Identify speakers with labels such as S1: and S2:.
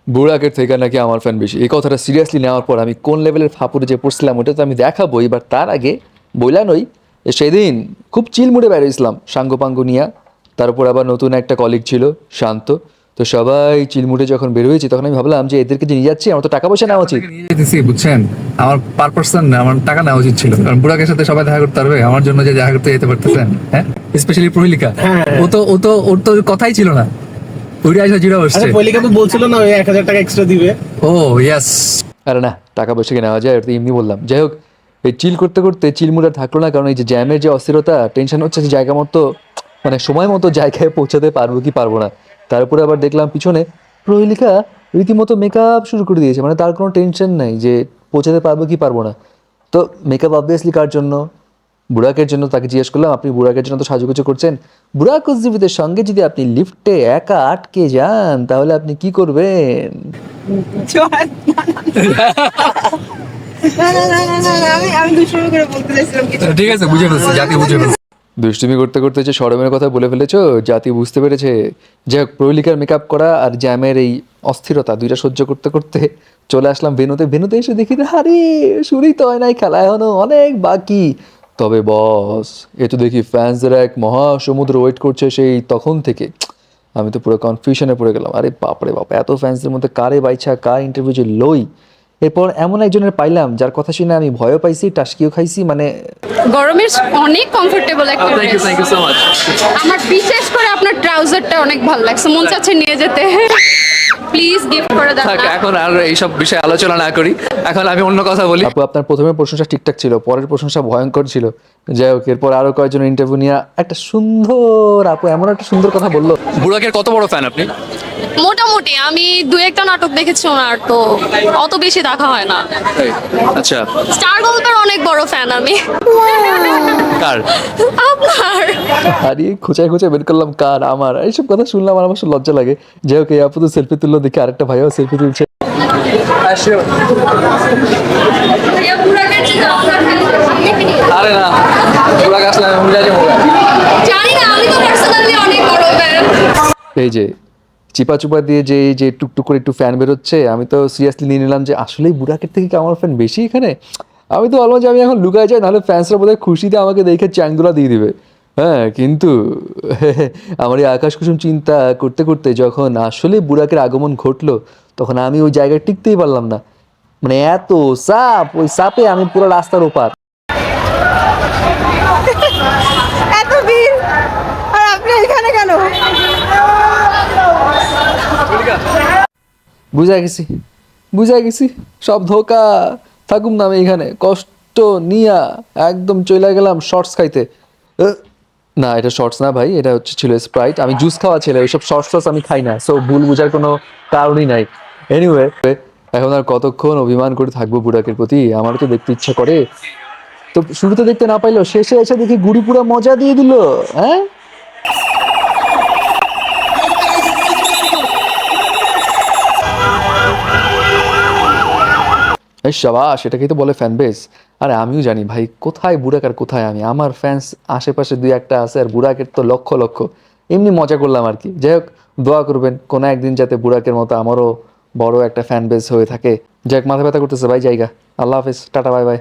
S1: বুড়াকের থেকে নাকি আমার ফ্যান বেশি, এই কথাটা সিরিয়াসলি নেওয়ার পর আমি কোন লেভেলের ফাপুরে যে পড়ছিলাম ওটা তো আমি দেখাবো। এবার তার আগে বইলা নই, সেদিন খুব চিল মুডে বেরোইছিলাম সাঙ্গপাঙ্গ নিয়া। তারপর আবার নতুন একটা কলিগ ছিল শান্ত। তো সবাই চিলমুটে যখন বের হয়েছি তখন আমি ভাবলাম যে এদেরকে যে নিয়ে যাচ্ছি আমার তো টাকা পয়সা নেওয়া উচিত।
S2: নিয়ে যেতেছি বুঝছেন, আমার পার পার্সন আমার টাকা নেওয়া উচিত ছিল, কারণ বুড়াকের সাথে সবাই দেখা করতে পারবে, আমার জন্য যে দেখা করতে যেতে পারতেছেন, হ্যাঁ স্পেশালি প্রহেলিকা। ওর তো কথাই ছিল না, ওইটা এসে জিরা বসছে।
S3: প্রহেলিকা তো বলছিল না ওই 1000 টাকা এক্সট্রা দিবে।
S2: ও ইয়েস।
S1: আরে না, টাকা পয়সা কি নেওয়া যায়, এটা তো এমনি বললাম। যাই হোক, এই চিল করতে করতে চিল মুড আর থাকলো না, কারণ এই যে জ্যামের যে অস্থিরতা, টেনশন হচ্ছে যে জায়গা মতো মানে সময় মতো জায়গায় পৌঁছাতে পারবো কি পারবো না। তারপরে আবার দেখলাম পিছনে প্রহেলিকা রীতিমতো মেকআপ শুরু করে দিয়েছে, মানে তার কোনো টেনশন নাই যে পৌঁছাতে পারবো কি পারবো না। তো মেকআপ অবভিয়াসলি কার জন্য? বুড়াকের জন্য। তাকে জিজ্ঞেস করলাম, আপনি বুড়াকের জন্য তো সাজুগুজু করছেন, বুড়াক উজ্জীবিতের সঙ্গে যদি আপনি লিফটে একা আটকে যান তাহলে আপনি কি করবেন?
S4: আমি দুষ্টুমি করে বলতে চাইছিলাম কিছু।
S2: ঠিক আছে, বুঝে ফেলছি, জাতি বুঝে ফেলছি।
S1: দুষ্টুমি করতে করতে যে শরমের কথা বলে ফেলেছো, জাতি বুঝতে পেরেছে। যাই হোক, প্রহেলিকার মেকআপ করা আর জ্যামের এই অস্থিরতা দুইটা সহ্য করতে করতে চলে আসলাম ভেনুতে। ভেনুতে এসে দেখি আরে শুরুই তো হয় নাই, খেলা এখনো অনেক বাকি। তবে বস, এ তো দেখি ফ্যান্সদের এক মহাসমুদ্র ওয়েট করছে সেই তখন থেকে। আমি তো পুরো কনফিউশনে পড়ে গেলাম, আরে বাপরে বাপ, এত ফ্যান্সদের মধ্যে কারে বাইছা কার ইন্টারভিউ যে লই। এরপর এমন একজনের পাইলাম যার কথা শুনে আমি ভয়ও পাইছি, টাস্কিও খাইছি, মানে
S5: গরমের অনেক কমফোর্টেবল একটা
S2: thank you
S5: dress.
S2: So much.
S5: আমার বিশেষ করে আপনার ট্রাউজারটা অনেক ভালো লাগছে, মন চাচ্ছে নিয়ে যেতে। প্লিজ গিফট করে দেন
S2: থাক,
S5: না।
S2: এখন আর এইসব বিষয়ে আলোচনা না করি, এখন আমি অন্য কথা বলি।
S1: আপু, আপনার প্রথমের প্রশংসা ঠিকঠাক ছিল, পরের প্রশংসা ভয়ঙ্কর ছিল। যাই হোক, এরপর আরো কয়েকজন ইন্টারভিউ নিয়ে একটা সুন্দর আপু এমন একটা সুন্দর কথা বললো।
S2: বুড়াকের কত বড় ফ্যান আপনি?
S5: মোটামুটি আমি দু একটা নাটক দেখেছি ওনার, তো অত বেশি দেখা হয় না।
S2: আচ্ছা,
S5: স্টার গল্পের অনেক বড় ফ্যান আমি।
S2: কার?
S5: আপনার
S1: আরে খোঁচায় খোঁচায় বের করলাম কার? আমার এইসব কথা শুনলাম আর আমার লজ্জা লাগে। যাই হোক, এই আপু তো সেলফি তুললো, দেখি আরেকটা ভাইও সেলফি তুলছে।
S2: আরে না, বুড়াক আসলে আমি বুঝা যাবো।
S5: জানি না, আমি তো পার্সোনালি অনেক বড় ফ্যান।
S1: এই যে চিপা চুপা দিয়ে যে এই যে টুকটুক করে একটু ফ্যান বেরোচ্ছে, আমি তো সিরিয়াসলি নিয়ে নিলাম যে আসলেই বুড়াকের থেকে কি আমার ফ্যান বেশি এখানে। আমি তো বললাম যে আমি এখন লুকায় যাই, নাহলে ফ্যান্সরা বোধহয় খুশিতে আমাকে দেখে চ্যাংদোলা দিয়ে দিবে। হ্যাঁ, কিন্তু আমার এই আকাশ কুসুম চিন্তা করতে করতে যখন আসলে বুড়াকের আগমন ঘটলো, তখন আমি ওই জায়গায় টিকতেই পারলাম না। মানে এত সাপ, ওই সাপে আমি পুরো রাস্তার ওপার।
S4: এত ভিড় আর আপনি এখানে কেন?
S1: বুঝা গেছি সব ধোকা। থাকুম না আমি এখানে, কষ্ট নিয়া একদম চলে গেলাম শর্টস খাইতে। না, এটা শর্টস না ভাই, এটা ছিল স্প্রাইট। আমি জুস খাওয়া ছেলে, ওইসব শর্টস টর্টস আমি খাই না, সো ভুল বুঝার কোনো কারণই নাই। এনিওয়ে, এখন আর কতক্ষণ অভিমান করে থাকবো বুড়াকের প্রতি? আমারও তো দেখতে ইচ্ছা করে। তো শুরুতে দেখতে না পাইলো, শেষে এসে দেখি গুড়ি পুরা মজা দিয়ে দিল। হ্যাঁ, এই সাবাস, এটাকেই তো বলে ফ্যান বেস। আরে আমিও জানি ভাই কোথায় বুড়াক আর কোথায় আমি। আমার ফ্যান্স আশেপাশে দুই একটা আছে, আর বুড়াকের তো লক্ষ লক্ষ। এমনি মজা করলাম আর কি। যাই হোক, দোয়া করবেন কোনো একদিন যাতে বুড়াকের মতো আমারও বড় একটা ফ্যান বেস হয়ে থাকে। যাক, মাথা ব্যথা করতেছে ভাই, জায়গা। আল্লাহ হাফেজ, টাটা, বাই বাই।